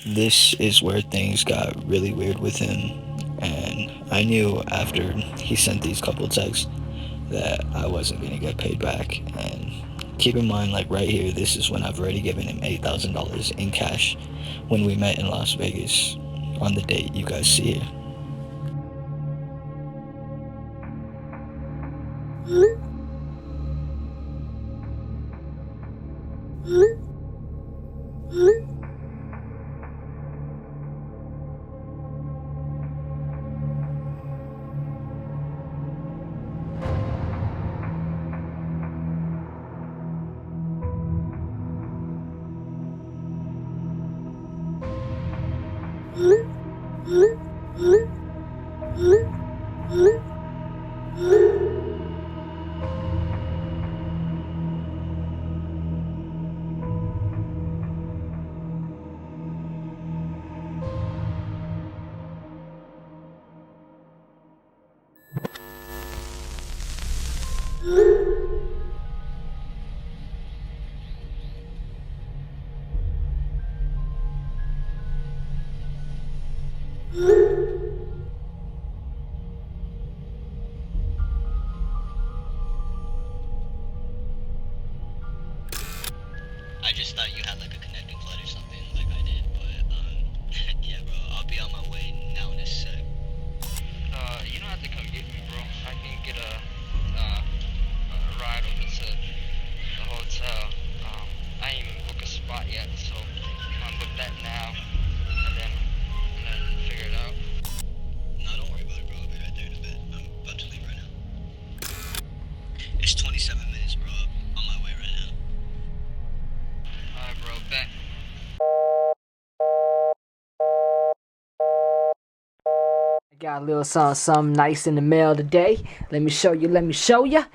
This is where things got really weird with him, and I knew after he sent these couple texts that I wasn't gonna get paid back. And keep in mind, like right here, this is when I've already given him $8,000 in cash when we met in Las Vegas on the date you guys see here. I just thought you had like a connecting flood or something like I did, but yeah, bro, I'll be on my way now in a sec. You don't have to come get me, bro. I can get a ride over to the hotel. I ain't even book a spot yet, so I'm gonna book that now, and then figure it out. No, don't worry about it, bro. I'll be right there in a bit. I'm about to leave right now. It's 27 minutes, bro. I'm on my way right now. Alright, bro, bet. I got a little something nice in the mail today. Let me show you, let me show you.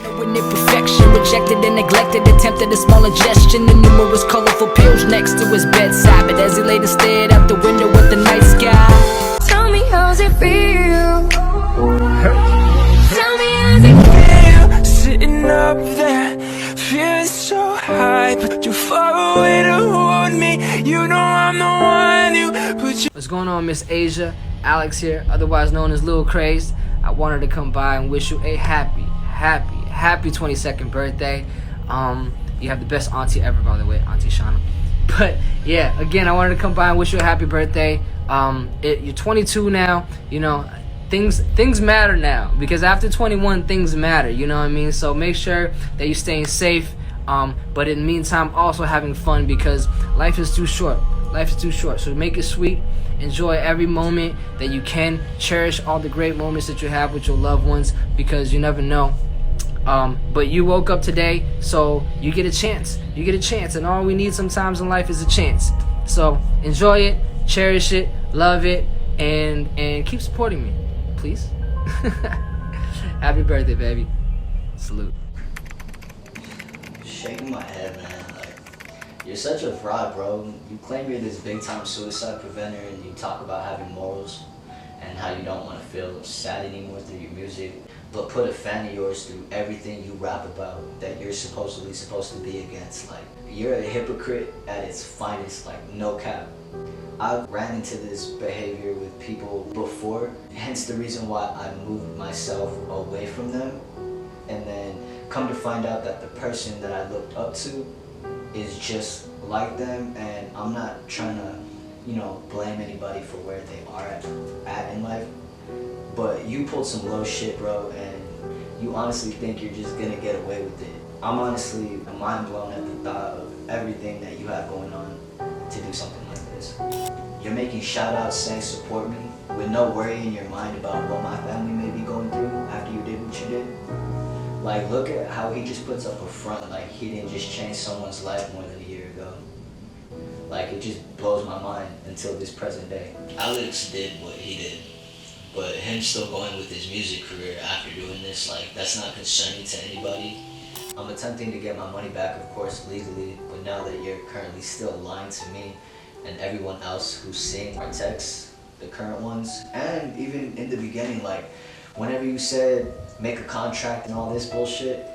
Knowing imperfection, rejected and neglected, attempted a small ingestion, the numerous colorful pills next to his bedside. But as he laid and stared out the window at the night sky, tell me how's it feel? Tell me how's it feel? Sitting up there, feeling so high, but you're far away to hold me. You know I'm the one you put your... What's going on, Miss Asia? Alex here, otherwise known as Lil Crazed. I wanted to come by and wish you a happy 22nd birthday. You have the best auntie ever, by the way, Auntie Shauna. But yeah, again, I wanted to come by and wish you a happy birthday. You're 22 now. You know, things matter now, because after 21, things matter. You know what I mean? So make sure that you're staying safe. But in the meantime, also having fun, because life is too short. Life is too short. So make it sweet. Enjoy every moment that you can. Cherish all the great moments that you have with your loved ones, because you never know. But you woke up today, so you get a chance. You get a chance, and all we need sometimes in life is a chance. So enjoy it, cherish it, love it, and keep supporting me, please. Happy birthday, baby. Salute. Shaking my head, man. Like, you're such a fraud, bro. You claim you're this big-time suicide preventer, and you talk about having morals and how you don't want to feel sad anymore through your music, but put a fan of yours through everything you rap about that you're supposedly supposed to be against. Like, you're a hypocrite at its finest, like, no cap. I've ran into this behavior with people before, hence the reason why I moved myself away from them, and then come to find out that the person that I looked up to is just like them, and I'm not trying to, blame anybody for where they are at in life. But you pulled some low shit, bro, and you honestly think you're just gonna get away with it. I'm honestly mind blown at the thought of everything that you have going on to do something like this. You're making shout outs saying support me with no worry in your mind about what my family may be going through after you did what you did. Like, look at how he just puts up a front like he didn't just change someone's life more than a year ago. Like, it just blows my mind until this present day. Alex did what he did, but him still going with his music career after doing this, like, that's not concerning to anybody. I'm attempting to get my money back, of course, legally, but now that you're currently still lying to me and everyone else who's seeing our texts, the current ones, and even in the beginning, like, whenever you said make a contract and all this bullshit,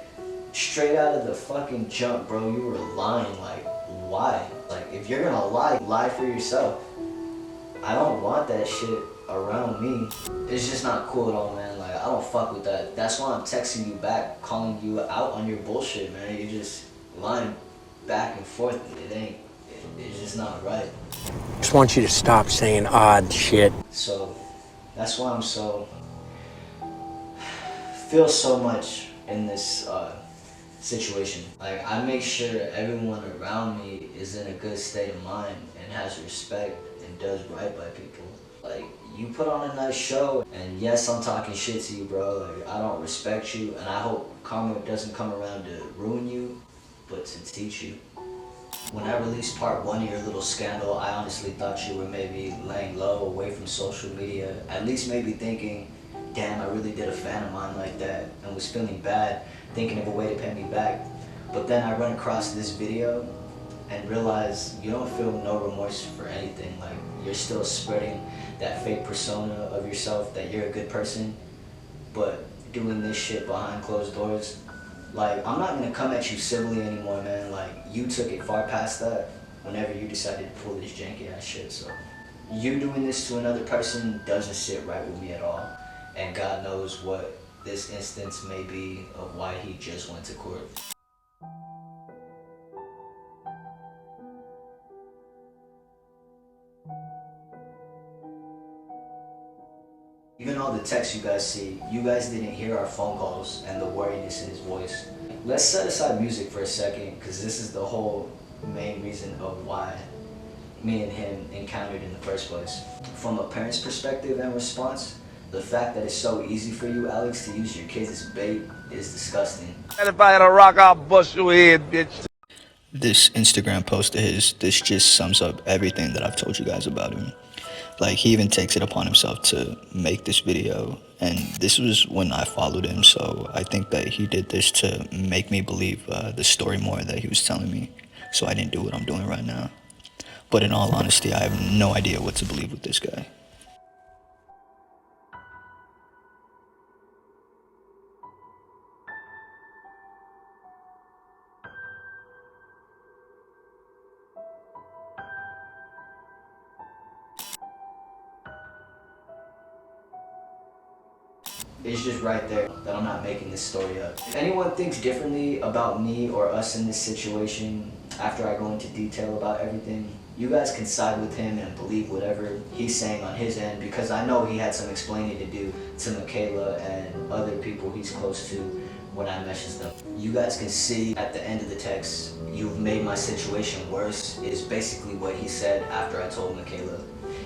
straight out of the fucking jump, bro, you were lying. Like, why? Like, if you're gonna lie for yourself. I don't want that shit around me. It's just not cool at all, man. Like, I don't fuck with that. That's why I'm texting you back, calling you out on your bullshit, man. You're just lying back and forth. It's just not right. Just want you to stop saying odd shit. So that's why I'm feel so much in this situation. Like, I make sure everyone around me is in a good state of mind and has respect and does right by people. Like, you put on a nice show, and yes, I'm talking shit to you, bro. Like, I don't respect you, and I hope karma doesn't come around to ruin you, but to teach you. When I released part 1 of your little scandal, I honestly thought you were maybe laying low away from social media, at least maybe thinking, damn, I really did a fan of mine like that, and was feeling bad, thinking of a way to pay me back. But then I run across this video and realize you don't feel no remorse for anything. Like, you're still spreading that fake persona of yourself that you're a good person, but doing this shit behind closed doors. Like, I'm not gonna come at you civilly anymore, man. Like, you took it far past that whenever you decided to pull this janky ass shit. So you doing this to another person doesn't sit right with me at all. And God knows what this instance may be of why he just went to court. Even all the texts you guys see, you guys didn't hear our phone calls and the worriness in his voice. Let's set aside music for a second, because this is the whole main reason of why me and him encountered in the first place. From a parent's perspective and response, the fact that it's so easy for you, Alex, to use your kids as bait is disgusting. And if I had a rock, I'll bust your head, bitch. This Instagram post of his, this just sums up everything that I've told you guys about him. Like, he even takes it upon himself to make this video, and this was when I followed him, so I think that he did this to make me believe the story more that he was telling me, so I didn't do what I'm doing right now. But in all honesty, I have no idea what to believe with this guy. It's just right there that I'm not making this story up. If anyone thinks differently about me or us in this situation, after I go into detail about everything, you guys can side with him and believe whatever he's saying on his end, because I know he had some explaining to do to Michaela and other people he's close to when I messaged them. You guys can see at the end of the text, "You've made my situation worse," is basically what he said after I told Michaela.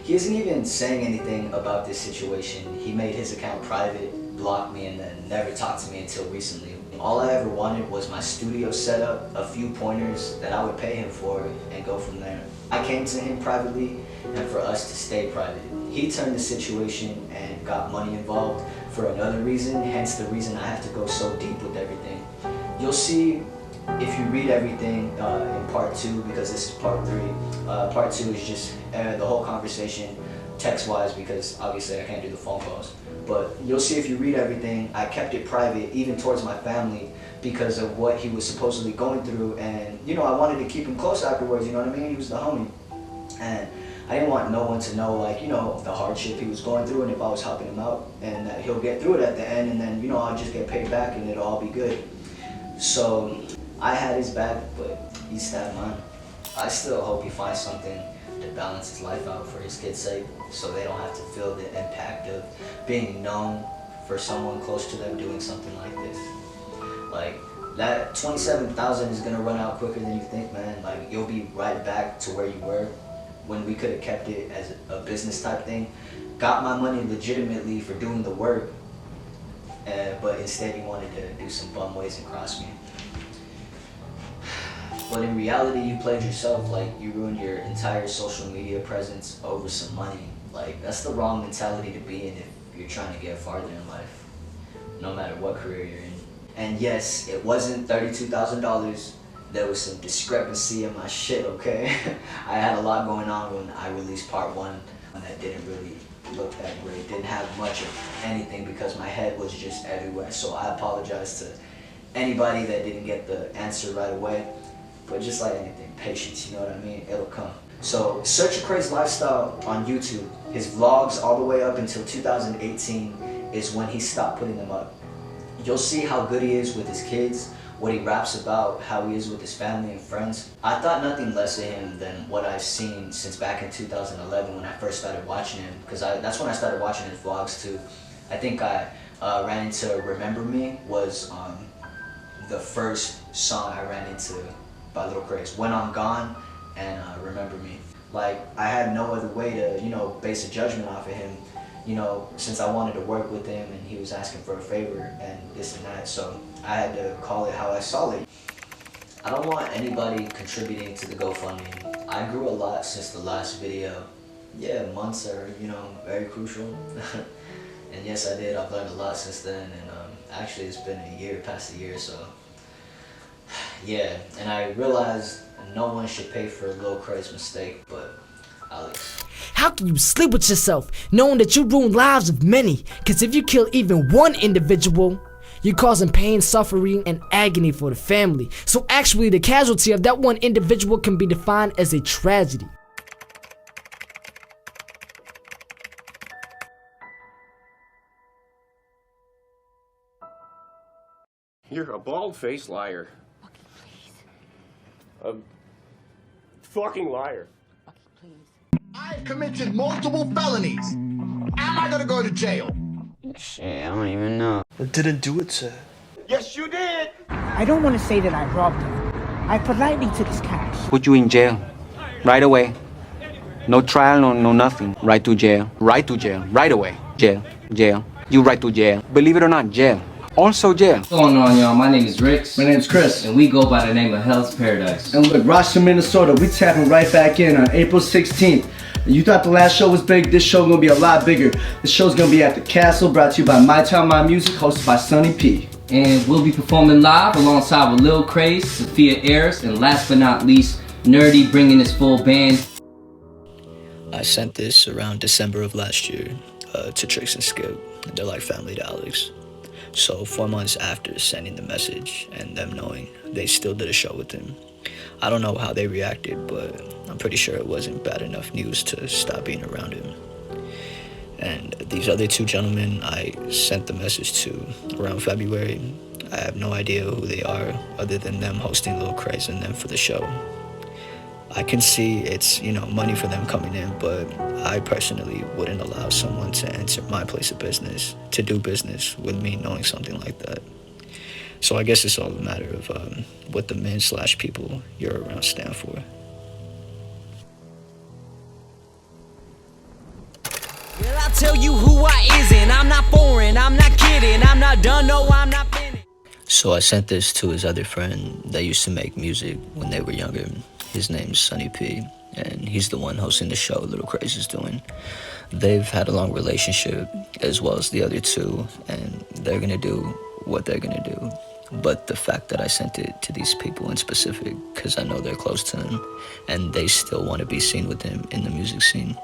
He isn't even saying anything about this situation. He made his account private, blocked me, and then never talked to me until recently. All I ever wanted was my studio set up, a few pointers that I would pay him for, and go from there. I came to him privately, and for us to stay private. He turned the situation and got money involved for another reason, hence the reason I have to go so deep with everything. You'll see if you read everything in part 2, because this is part 3. Part 2 is just the whole conversation text-wise, because obviously I can't do the phone calls. But you'll see if you read everything, I kept it private, even towards my family, because of what he was supposedly going through. And, you know, I wanted to keep him close afterwards, you know what I mean? He was the homie. And I didn't want no one to know, like, you know, the hardship he was going through and if I was helping him out. And that he'll get through it at the end, and then, you know, I'll just get paid back and it'll all be good. So I had his back, but he stabbed mine. I still hope he finds something to balance his life out for his kids' sake, so they don't have to feel the impact of being known for someone close to them doing something like this. Like, that 27,000 is gonna run out quicker than you think, man. Like, you'll be right back to where you were when we could have kept it as a business type thing. Got my money legitimately for doing the work, but instead you wanted to do some bum ways and cross me. But in reality, you played yourself. Like, you ruined your entire social media presence over some money. Like, that's the wrong mentality to be in if you're trying to get farther in life, no matter what career you're in. And yes, it wasn't $32,000. There was some discrepancy in my shit, okay? I had a lot going on when I released part 1, and that didn't really look that great. Didn't have much of anything because my head was just everywhere. So I apologize to anybody that didn't get the answer right away. But just like anything, patience, you know what I mean? It'll come. So search a Crazed lifestyle on YouTube. His vlogs all the way up until 2018 is when he stopped putting them up. You'll see how good he is with his kids, what he raps about, how he is with his family and friends. I thought nothing less of him than what I've seen since back in 2011 when I first started watching him, because that's when I started watching his vlogs too. I think I ran into Remember Me was the first song I ran into by Lil Crazed. When I'm Gone and Remember Me. Like, I had no other way to, you know, base a judgment off of him, you know, since I wanted to work with him and he was asking for a favor and this and that, so I had to call it how I saw it. I don't want anybody contributing to the GoFundMe. I grew a lot since the last video. Yeah, months are, you know, very crucial. And yes, I did. I've learned a lot since then, and actually it's been a year, past a year, so yeah. And I realized no one should pay for Lil Crazed's mistake, but Alex. How can you sleep with yourself knowing that you ruin lives of many? Cause if you kill even one individual, you're causing pain, suffering, and agony for the family. So actually the casualty of that one individual can be defined as a tragedy. You're a bald-faced liar. A fucking liar. I've committed multiple felonies. Am I gonna go to jail? Shit, I don't even know. I didn't do it, sir. Yes, you did! I don't want to say that I robbed him. I politely took his cash. Put you in jail. Right away. No trial, no nothing. Right to jail. Right to jail. Right away. Jail. Jail. You right to jail. Believe it or not, jail. Also jail. What's going on, y'all? My name is Rix. My name's Chris. And we go by the name of Hell's Paradise. And look, Rochester, Minnesota, we tapping right back in on April 16th. You thought the last show was big, this show gonna be a lot bigger. This show's gonna be at the Castle, brought to you by My Town, My Music, hosted by Sonny P. And we'll be performing live alongside with Lil Crazed, Sophia Ayers, and last but not least, Nerdy bringing his full band. I sent this around December of last year to Trix and Skip. They're like family to Alex. So 4 months after sending the message and them knowing, they still did a show with him. I don't know how they reacted, but I'm pretty sure it wasn't bad enough news to stop being around him. And these other two gentlemen I sent the message to around February, I have no idea who they are other than them hosting Lil Crazed and them for the show. I can see it's, you know, money for them coming in, but I personally wouldn't allow someone to enter my place of business, to do business with me knowing something like that. So I guess it's all a matter of what the men/people you're around stand for. Well, I'll tell you who I isn't. I'm not foreign, I'm not kidding, I'm not done, no, I'm not finished. So I sent this to his other friend that used to make music when they were younger. His name's Sonny P, and he's the one hosting the show Lil Crazed is doing. They've had a long relationship, as well as the other two, and they're gonna do what they're gonna do. But the fact that I sent it to these people in specific, because I know they're close to him, and they still want to be seen with him in the music scene,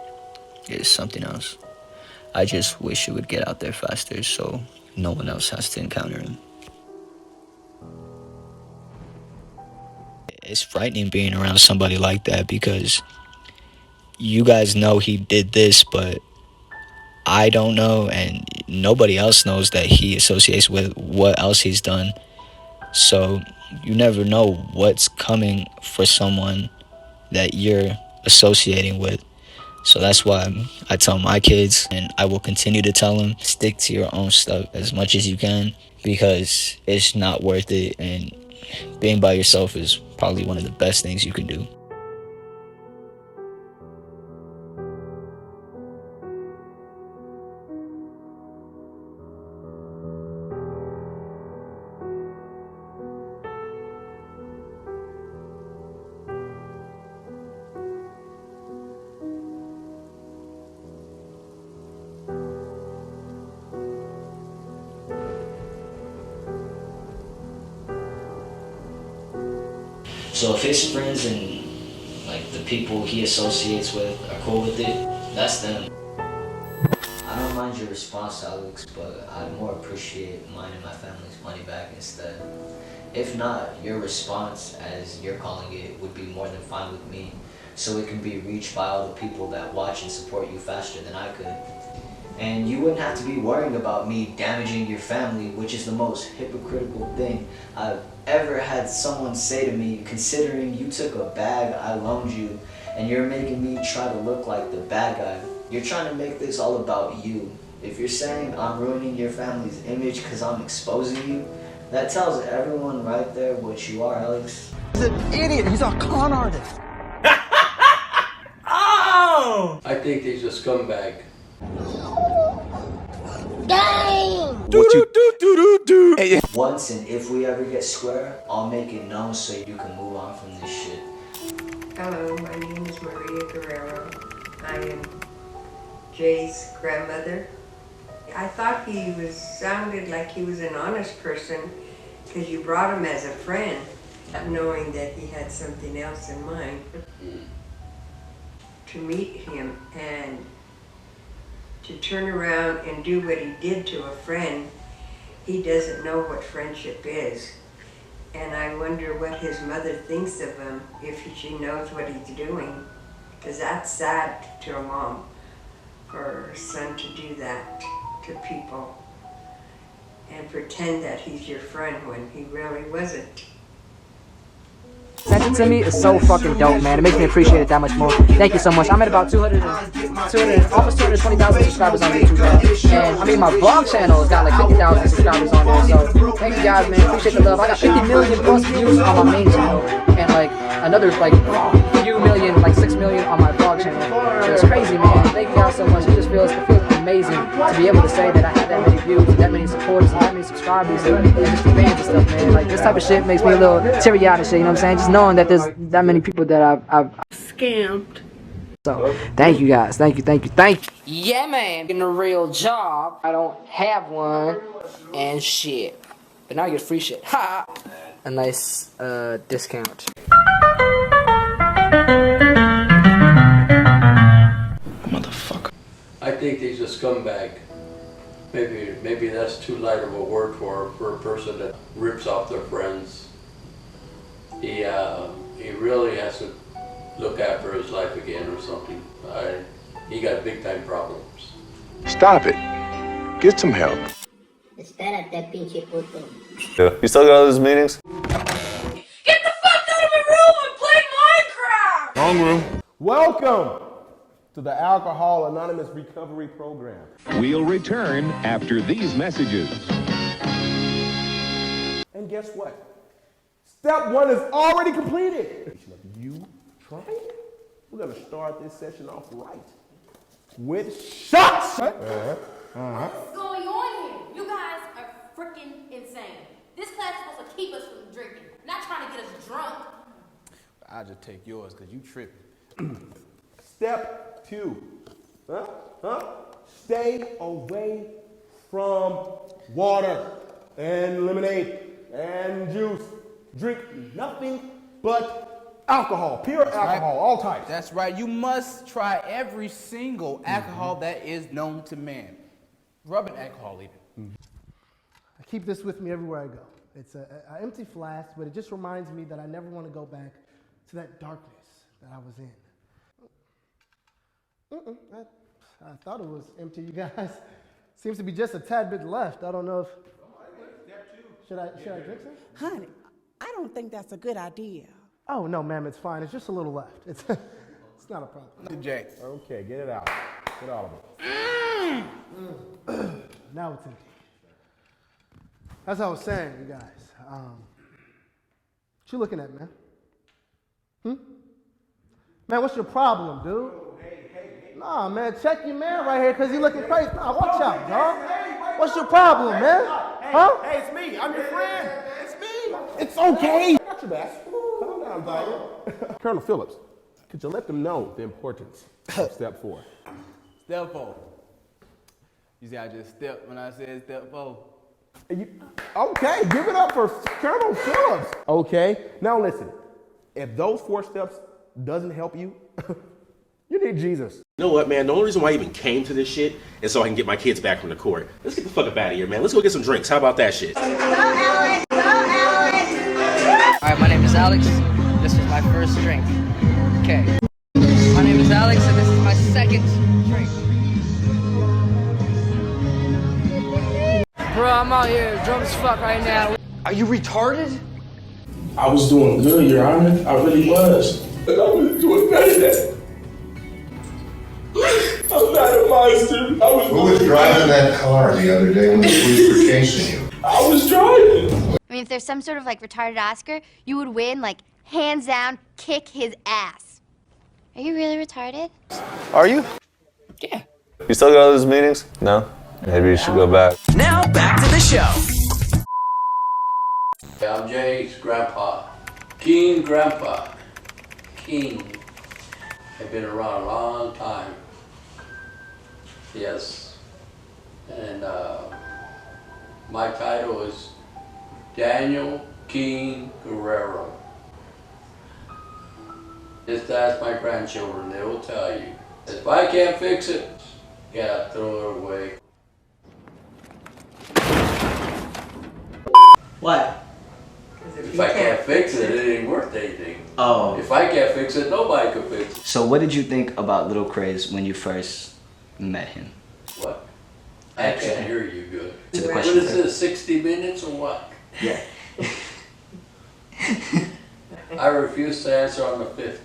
is something else. I just wish it would get out there faster so no one else has to encounter him. It's frightening being around somebody like that because you guys know he did this, but I don't know, and nobody else knows that he associates with what else he's done. So you never know what's coming for someone that you're associating with. So that's why I tell my kids, and I will continue to tell them, stick to your own stuff as much as you can, because it's not worth it, and being by yourself is probably one of the best things you can do. So if his friends and like the people he associates with are cool with it, that's them. I don't mind your response, Alex, but I'd more appreciate mine and my family's money back instead. If not, your response, as you're calling it, would be more than fine with me, so it can be reached by all the people that watch and support you faster than I could. And you wouldn't have to be worrying about me damaging your family, which is the most hypocritical thing I've ever had someone say to me, considering you took a bag I loaned you and you're making me try to look like the bad guy. You're trying to make this all about you. If you're saying I'm ruining your family's image because I'm exposing you, that tells everyone right there what you are, Alex. He's an idiot. He's a con artist. Oh! I think he's a scumbag. Once and if we ever get square, I'll make it known so you can move on from this shit. Hello, my name is Maria Guerrero. I am Jay's grandmother. I thought he sounded like he was an honest person because you brought him as a friend, not knowing that he had something else in mind. To meet him and to turn around and do what he did to a friend, he doesn't know what friendship is. And I wonder what his mother thinks of him if she knows what he's doing. Because that's sad to a mom, for her son to do that to people and pretend that he's your friend when he really wasn't. Sent it to me is so fucking dope, man. It makes me appreciate it that much more. Thank you so much. I'm at about almost 220,000 subscribers on YouTube, man. And I mean, my vlog channel has got like 50,000 subscribers on there. So thank you guys, man. Appreciate the love. I got 50 million plus views on my main channel, and like another like few million, like 6 million on my vlog channel. So it's crazy, man. Thank you guys so much. It feels amazing to be able to say that I had that many views, and that many supporters, and that many subscribers, and just fans and stuff, man. Like this type of shit makes me a little teary-eyed and shit. You know what I'm saying? Just knowing that there's that many people that I've scammed. So thank you guys. Thank you. Yeah, man. Getting a real job. I don't have one and shit. But now I get free shit. Ha! A nice discount. Motherfucker. I think he's a scumbag. Maybe that's too light of a word for a person that rips off their friends. He really has to look after his life again or something. He got big time problems. Stop it. Get some help. Espérate, pinche puto. Yeah. You still got all those meetings? Get the fuck out of my room and play Minecraft! Wrong room. Welcome to the Alcohol Anonymous Recovery Program. We'll return after these messages. And guess what? Step 1 is already completed. You trying? We're gonna start this session off right with shots. What's going on here? You guys are freaking insane. This class is supposed to keep us from drinking, not trying to get us drunk. I'll just take yours because you tripping. Step 2. Stay away from water and lemonade and juice. Drink nothing but alcohol, pure alcohol, all types. That's right. You must try every single alcohol that is known to man. Rubbing alcohol even. I keep this with me everywhere I go. It's an empty flask, but it just reminds me that I never want to go back to that darkness that I was in. I thought it was empty, you guys. Seems to be just a tad bit left. I don't know if... Should I drink some? Honey, I don't think that's a good idea. Oh, no, ma'am, it's fine. It's just a little left. It's It's not a problem. Jay. Okay, get it out. Get all of it. Now it's empty. As I was saying, you guys, what you looking at, man? Man, what's your problem, dude? Nah, man, check your man right here, because he looking crazy. Nah, watch out, dog. What's your problem, man? Huh? Hey, it's me. I'm your friend. It's me. It's okay. I got your back. Calm down, Tiger. Colonel Phillips, could you let them know the importance of step 4? Step 4. You see, I just stepped when I said step 4. Okay, give it up for Colonel Phillips. Okay, now listen. If those 4 steps doesn't help you, you need Jesus. You know what, man? The only reason why I even came to this shit is so I can get my kids back from the court. Let's get the fuck up out of here, man. Let's go get some drinks. How about that shit? Go, Alex! Go, Alex! Alright, my name is Alex. This is my first drink. Okay. My name is Alex, and this is my second drink. Bro, I'm out here drunk as fuck right now. Are you retarded? I was doing good, Your Honor. I really was. But I was doing better than that. I'm not a monster. Who was driving that car the other day when the police were chasing you? I was driving. I mean, if there's some sort of like retarded Oscar, you would win, like, hands down, kick his ass. Are you really retarded? Are you? Yeah. You still go to those meetings? No? Maybe you should go back. Now back to the show. I'm Jay's grandpa. Keen grandpa. Keen. I've been around a long time. Yes. And my title is Daniel Keen Guerrero. Just ask my grandchildren, they will tell you. If I can't fix it, yeah, throw it away. What? If I can't fix it, it ain't worth anything. Oh. If I can't fix it, nobody can fix it. So what did you think about Little Crazed when you first met him? What? I can't hear you good. To the What question, is this, 60 minutes or what? Yeah. I refuse to answer on the 5th.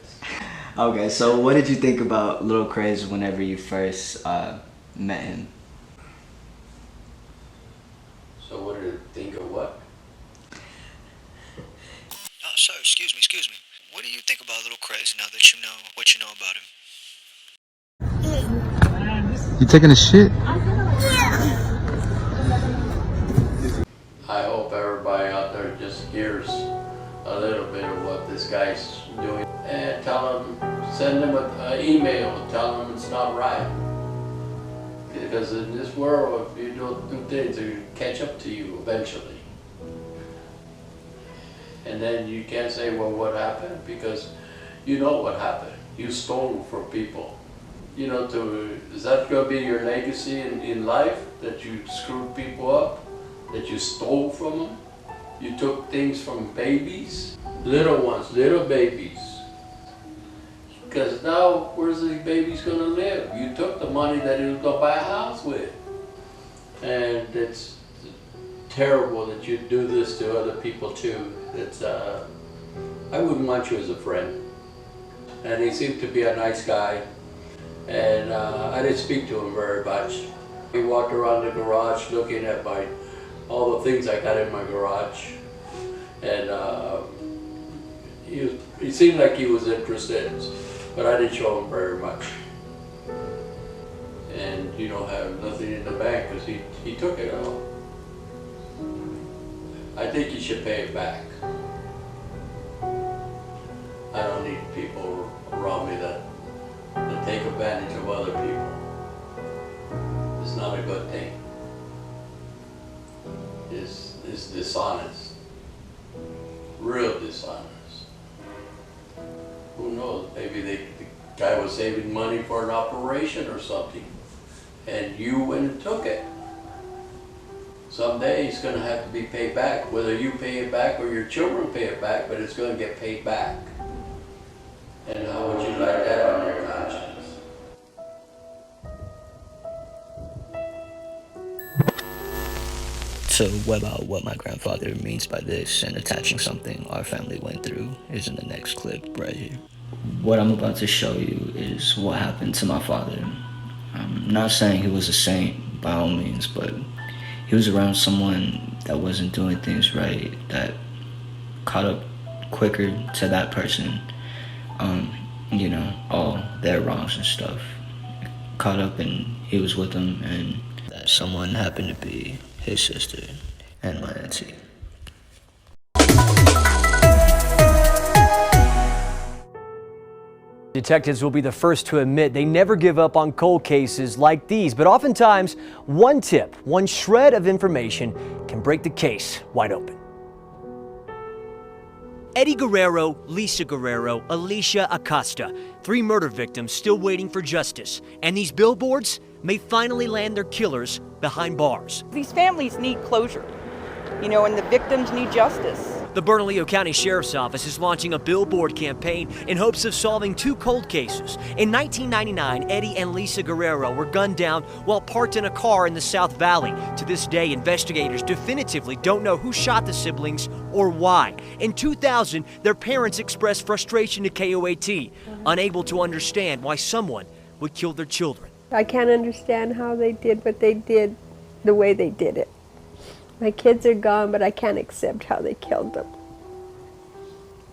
Okay, so what did you think about Little Crazed whenever you first met him? So what did you think of what? Oh, sorry, excuse me. What do you think about Little Crazed now that you know what you know about him? You taking a shit? I hope everybody out there just hears a little bit of what this guy's doing. And tell him, send him an email, tell him it's not right. Because in this world, if you don't do things, they catch up to you eventually. And then you can't say, well, what happened? Because you know what happened. You stole from people. You know, is that going to be your legacy in life? That you screwed people up? That you stole from them? You took things from babies? Little ones, little babies. Because now, where's these babies going to live? You took the money that he was going to buy a house with. And it's terrible that you do this to other people too. It's, I wouldn't want you as a friend. And he seemed to be a nice guy. And I didn't speak to him very much. He walked around the garage looking at all the things I got in my garage. And he seemed like he was interested, but I didn't show him very much. And you don't have nothing in the bank because he took it all. I think you should pay it back. I don't need people around me that take advantage of other people. It's not a good thing. It's dishonest. Real dishonest. Who knows? Maybe the guy was saving money for an operation or something, and you went and took it. Someday he's going to have to be paid back, whether you pay it back or your children pay it back, but it's going to get paid back. And how would you like that on your conscience? So what my grandfather means by this and attaching something our family went through is in the next clip right here. What I'm about to show you is what happened to my father. I'm not saying he was a saint by all means, but he was around someone that wasn't doing things right, that caught up quicker to that person, you know, all their wrongs and stuff. Caught up and he was with them, and that someone happened to be his sister and my auntie. Detectives will be the first to admit they never give up on cold cases like these, but oftentimes one tip, one shred of information can break the case wide open. Eddie Guerrero, Lisa Guerrero, Alicia Acosta, 3 murder victims still waiting for justice. And these billboards may finally land their killers behind bars. These families need closure, you know, and the victims need justice. The Bernalillo County Sheriff's Office is launching a billboard campaign in hopes of solving 2 cold cases. In 1999, Eddie and Lisa Guerrero were gunned down while parked in a car in the South Valley. To this day, investigators definitively don't know who shot the siblings or why. In 2000, their parents expressed frustration to KOAT, unable to understand why someone would kill their children. I can't understand how they did what they did the way they did it. My kids are gone, but I can't accept how they killed them.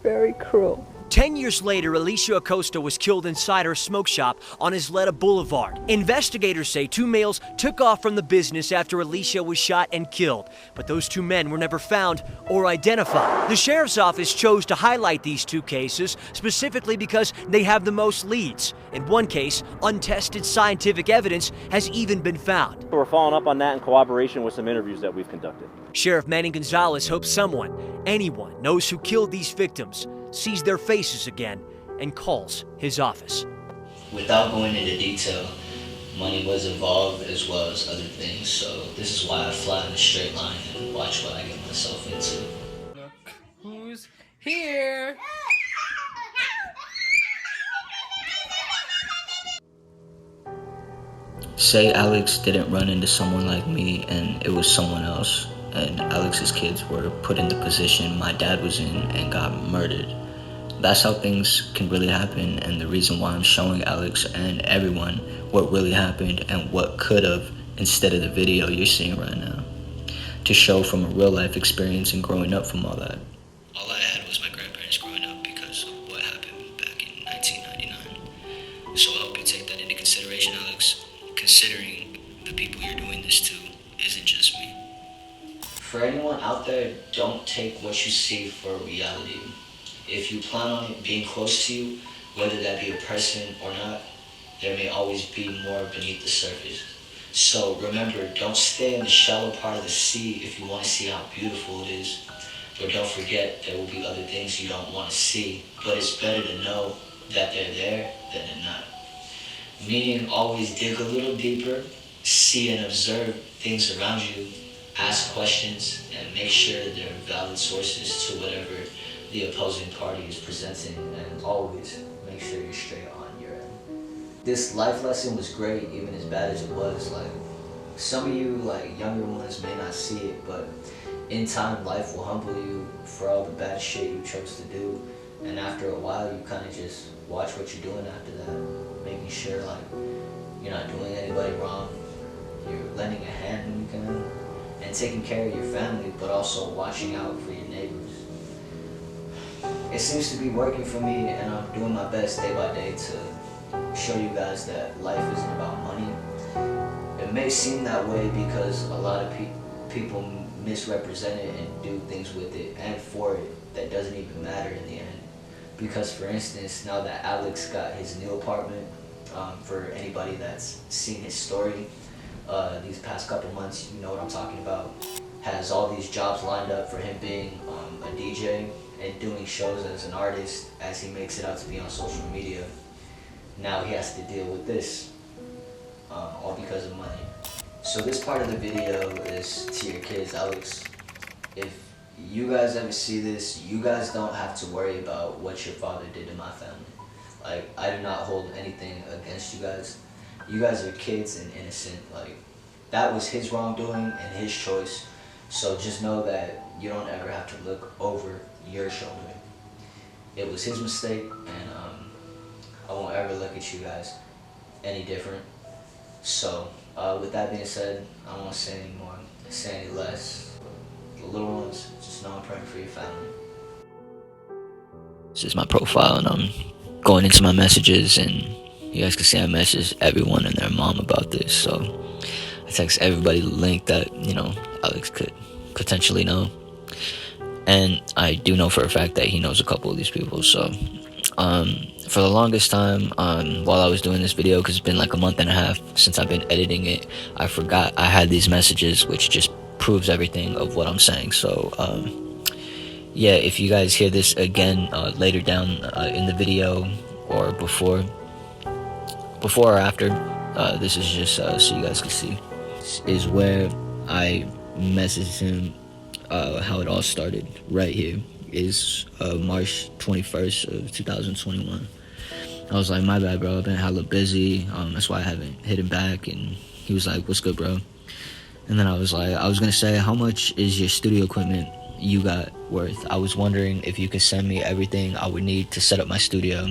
Very cruel. 10 years later, Alicia Acosta was killed inside her smoke shop on Isleta Boulevard. Investigators say 2 males took off from the business after Alicia was shot and killed, but those 2 men were never found or identified. The sheriff's office chose to highlight these 2 cases specifically because they have the most leads. In one case, untested scientific evidence has even been found. We're following up on that in cooperation with some interviews that we've conducted. Sheriff Manny Gonzalez hopes someone, anyone, knows who killed these victims, sees their faces again, and calls his office. Without going into detail, money was involved as well as other things, so this is why I fly in a straight line and watch what I get myself into. Look who's here! Say Alex didn't run into someone like me and it was someone else, and Alex's kids were put in the position my dad was in and got murdered. That's how things can really happen, and the reason why I'm showing Alex and everyone what really happened and what could have instead of the video you're seeing right now. To show from a real life experience and growing up from all that. All I had was my grandparents growing up because of what happened back in 1999. So I hope you take that into consideration, Alex, considering the people you're doing this to isn't just me. For anyone out there, don't take what you see for reality. If you plan on it being close to you, whether that be a person or not, there may always be more beneath the surface. So remember, don't stay in the shallow part of the sea if you want to see how beautiful it is. But don't forget, there will be other things you don't want to see. But it's better to know that they're there than to not. Meaning, always dig a little deeper, see and observe things around you, ask questions, and make sure there are valid sources to whatever the opposing party is presenting, and always make sure you're straight on your end. This life lesson was great, even as bad as it was. Like, some of you, like younger ones, may not see it, but in time, life will humble you for all the bad shit you chose to do, and after a while, you kind of just watch what you're doing after that, making sure like you're not doing anybody wrong, you're lending a hand when you can, and taking care of your family, but also watching out for your neighbors. It seems to be working for me, and I'm doing my best day by day to show you guys that life isn't about money. It may seem that way because a lot of people misrepresent it and do things with it and for it that doesn't even matter in the end. Because for instance, now that Alex got his new apartment, for anybody that's seen his story, these past couple months, you know what I'm talking about, has all these jobs lined up for him being a DJ and doing shows as an artist as he makes it out to be on social media. Now he has to deal with this, all because of money. So this part of the video is to your kids, Alex. If you guys ever see this, you guys don't have to worry about what your father did to my family. Like, I do not hold anything against you guys. You guys are kids and innocent. Like, that was his wrongdoing and his choice. So just know that you don't ever have to look over your shoulder. It was his mistake, and I won't ever look at you guys any different. So, with that being said, I won't say any more, say any less. The little ones, just know I'm praying for your family. This is my profile, and I'm going into my messages, and you guys can see I message everyone and their mom about this. So I text everybody the link that, you know, Alex could potentially know. And I do know for a fact that he knows a couple of these people. So for the longest time, while I was doing this video, because it's been like a month and a half since I've been editing it, I forgot I had these messages, which just proves everything of what I'm saying. So yeah, if you guys hear this again later down in the video, or before or after, this is just so you guys can see. This is where I messaged him how it all started. Right here is March 21st of 2021. I was like, my bad, bro, I've been hella busy, that's why I haven't hit him back. And he was like, what's good, bro? And then I was like, I was gonna say, how much is your studio equipment you got worth? I was wondering if you could send me everything I would need to set up my studio.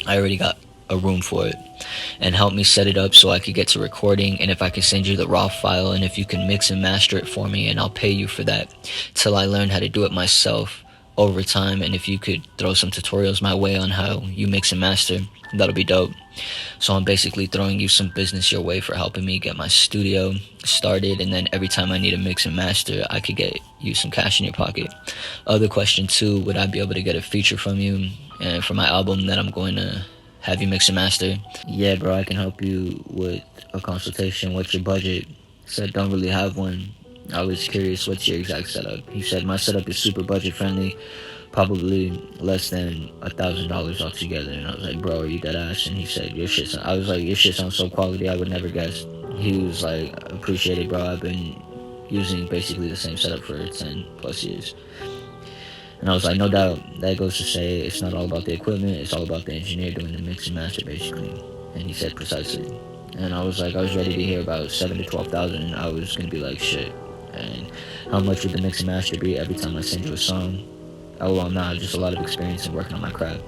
I already got a room for it. And help me set it up so I could get to recording, and if I can send you the raw file, and if you can mix and master it for me, and I'll pay you for that till I learn how to do it myself over time. And if you could throw some tutorials my way on how you mix and master, that'll be dope. So I'm basically throwing you some business your way for helping me get my studio started, and then every time I need a mix and master, I could get you some cash in your pocket. Other question too, would I be able to get a feature from you and for my album that I'm going to have you mix and master? Yeah, bro, I can help you with a consultation. What's your budget? Said don't really have one. I was curious, what's your exact setup? He said my setup is super budget friendly, probably less than $1,000 altogether. And I was like, bro, are you dead ass? And he said, your shit I was like, your shit sounds so quality, I would never guess. He was like, appreciate it, bro, I've been using basically the same setup for 10 plus years. And I was like, no doubt, that goes to say it's not all about the equipment, it's all about the engineer doing the mix and master, basically. And he said precisely. And I was like, I was ready to hear about 7 to 12,000. I was gonna be like, shit. And how much would the mix and master be every time I send you a song? Oh well, nah, just a lot of experience in working on my craft.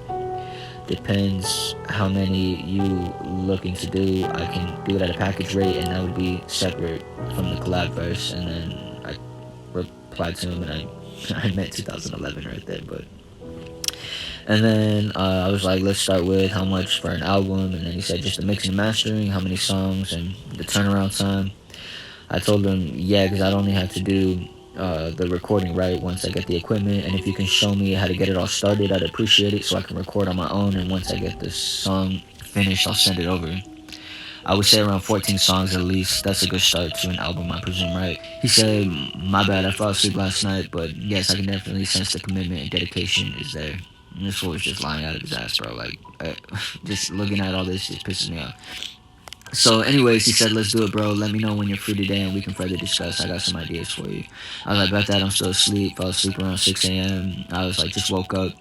Depends how many you looking to do. I can do it at a package rate, and that would be separate from the collab verse. And then I replied to him, and I meant 2011 right there, but. And then I was like, let's start with how much for an album. And then he said just the mixing and mastering, how many songs, and the turnaround time. I told him, yeah, because I'd only have to do the recording right once I get the equipment. And if you can show me how to get it all started, I'd appreciate it so I can record on my own. And once I get the song finished, I'll send it over. I would say around 14 songs at least. That's a good start to an album, I presume, right? He said, my bad, I fell asleep last night, but yes, I can definitely sense the commitment and dedication is there. And this fool was just lying out of his ass, bro. Like, just looking at all this just pisses me off. So anyways, he said, let's do it, bro. Let me know when you're free today and we can further discuss. I got some ideas for you. I was like, bet that, I'm still asleep. Fell asleep around 6 a.m. I was like, just woke up.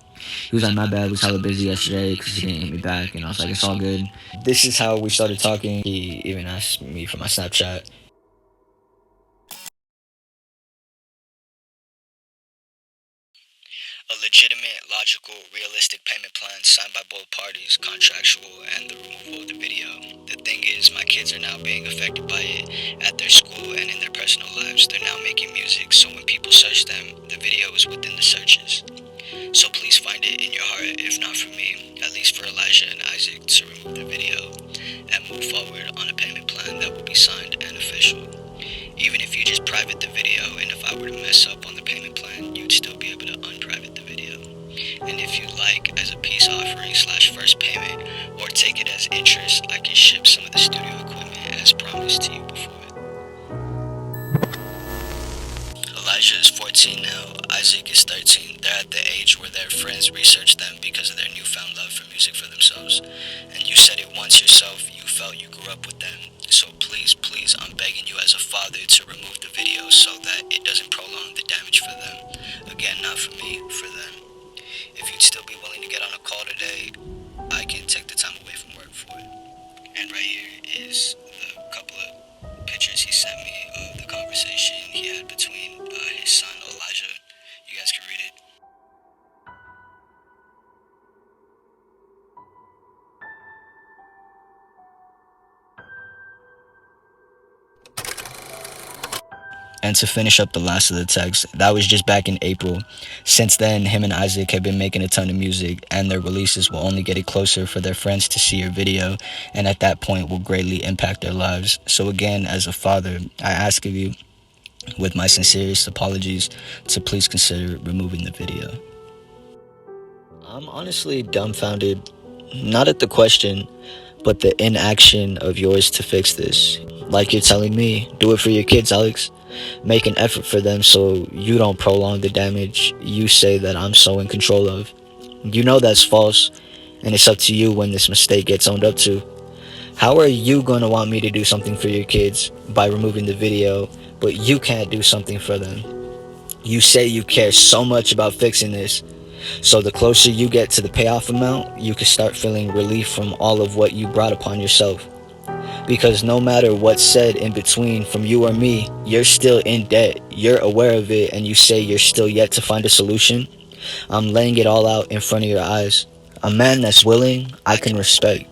He was like, my bad, was hella busy yesterday because he didn't hit me back. And I was like, it's all good. This is how we started talking. He even asked me for my Snapchat. A legitimate, logical, realistic payment plan signed by both parties, contractual, and the removal of the video. The thing is, my kids are now being affected by it at their school and in their personal lives. They're now making music, so when people search them, the video is within the searches. So please find it in your heart, if not for me, at least for Elijah and Isaac, to remove the video and move forward on a payment plan that will be signed and official. Even if you just private the video, and if I were to mess up on the payment plan, you'd still be able to unprivate the video. And if you like, as a peace offering / first payment, or take it as interest, I can ship some of the studio equipment as promised to you before. Elijah is 14 now, Isaac is 13. They're at the age where their friends research them because of their newfound love for music for themselves. And you said it once yourself, you felt you grew up with them. So please, please, I'm begging you as a father to remove the video so that it doesn't prolong the damage for them. Again, not for me, for them. If you'd still be willing to get on a call today, I can take the time away from work for it. And right here is the couple of pictures he sent me of the conversation he had between his son Elijah. You guys can read it. And to finish up the last of the text, that was just back in April. Since then, him and Isaac have been making a ton of music, and their releases will only get it closer for their friends to see your video, and at that point will greatly impact their lives. So again, as a father, I ask of you, with my sincerest apologies, to please consider removing the video. I'm honestly dumbfounded, not at the question, but the inaction of yours to fix this. Like you're telling me, do it for your kids, Alex. Make an effort for them so you don't prolong the damage you say that I'm so in control of. You know that's false, and it's up to you when this mistake gets owned up to. How are you going to want me to do something for your kids by removing the video, but you can't do something for them? You say you care so much about fixing this, so the closer you get to the payoff amount, you can start feeling relief from all of what you brought upon yourself. Because no matter what's said in between from you or me, you're still in debt, you're aware of it, and you say you're still yet to find a solution. I'm laying it all out in front of your eyes. A man that's willing, I can respect.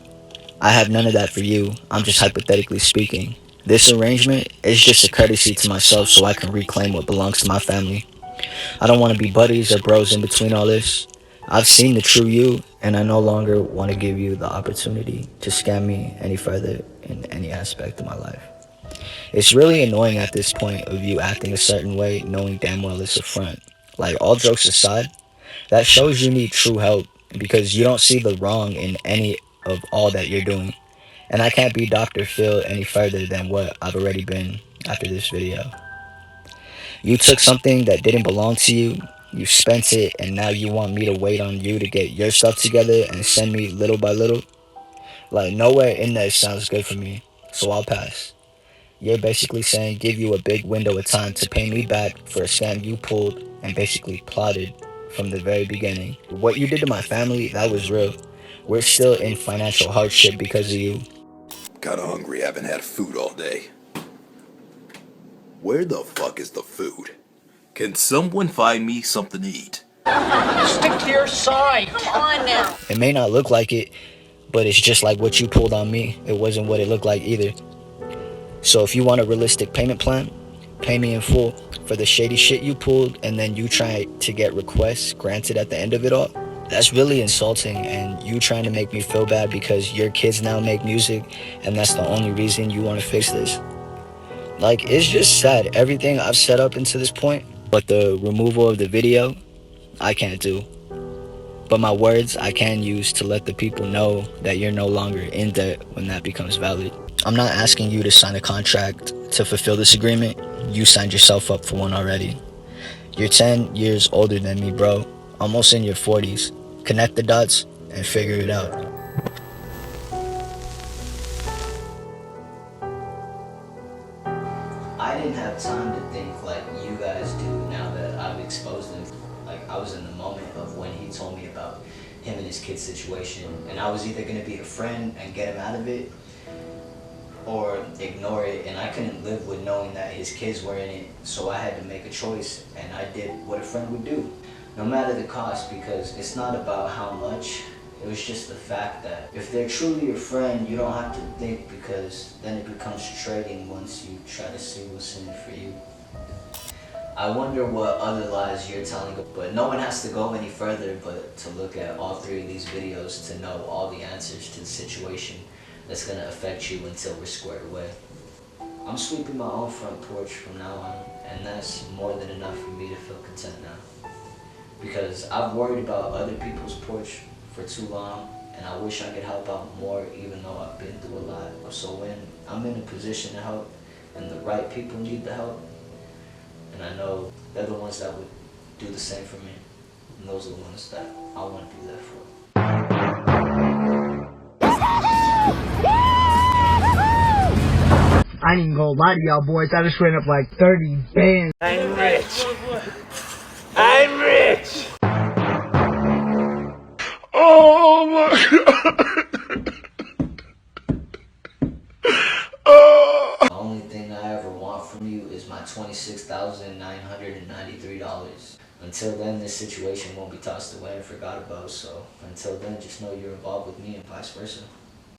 I have none of that for you, I'm just hypothetically speaking. This arrangement is just a courtesy to myself so I can reclaim what belongs to my family. I don't want to be buddies or bros in between all this. I've seen the true you, and I no longer want to give you the opportunity to scam me any further in any aspect of my life. It's really annoying at this point of you acting a certain way, knowing damn well it's a front. Like, all jokes aside, that shows you need true help, because you don't see the wrong in any of all that you're doing. And I can't be Dr. Phil any further than what I've already been after this video. You took something that didn't belong to you, you spent it, and now you want me to wait on you to get your stuff together and send me little by little? Like, nowhere in there sounds good for me, so I'll pass. You're basically saying give you a big window of time to pay me back for a scam you pulled and basically plotted from the very beginning. What you did to my family, that was real. We're still in financial hardship because of you. Kinda hungry, haven't had food all day. Where the fuck is the food? Can someone find me something to eat? Stick to your side. Come on now. It may not look like it, but it's just like what you pulled on me. It wasn't what it looked like either. So if you want a realistic payment plan, pay me in full for the shady shit you pulled, and then you try to get requests granted at the end of it all. That's really insulting, and you trying to make me feel bad because your kids now make music and that's the only reason you want to fix this. Like, it's just sad, everything I've set up into this point, but the removal of the video, I can't do. But my words I can use to let the people know that you're no longer in debt when that becomes valid. I'm not asking you to sign a contract to fulfill this agreement. You signed yourself up for one already. You're 10 years older than me, bro. Almost in your 40s. Connect the dots and figure it out. I didn't have time to think like you guys do now that I've exposed him. Like, I was in the moment of when he told me about him and his kid's situation, and I was either gonna be a friend and get him out of it, or ignore it, and I couldn't live with knowing that his kids were in it, so I had to make a choice, and I did what a friend would do, no matter the cost, because it's not about how much, it was just the fact that if they're truly your friend, you don't have to think, because then it becomes trading once you try to see what's in it for you. I wonder what other lies you're telling, but no one has to go any further but to look at all 3 of these videos to know all the answers to the situation that's gonna affect you until we're squared away. I'm sweeping my own front porch from now on, and that's more than enough for me to feel content now. Because I've worried about other people's porch for too long, and I wish I could help out more, even though I've been through a lot. So when I'm in a position to help, and the right people need the help, and I know they're the ones that would do the same for me, and those are the ones that I want to be there for. I ain't even gonna lie to y'all boys, I just ran up like 30 bands. I'm rich. I'm rich. Oh my God. Oh. The only thing I ever want from you is my $26,993. Until then, this situation won't be tossed away and forgot about, so until then, just know you're involved with me and vice versa.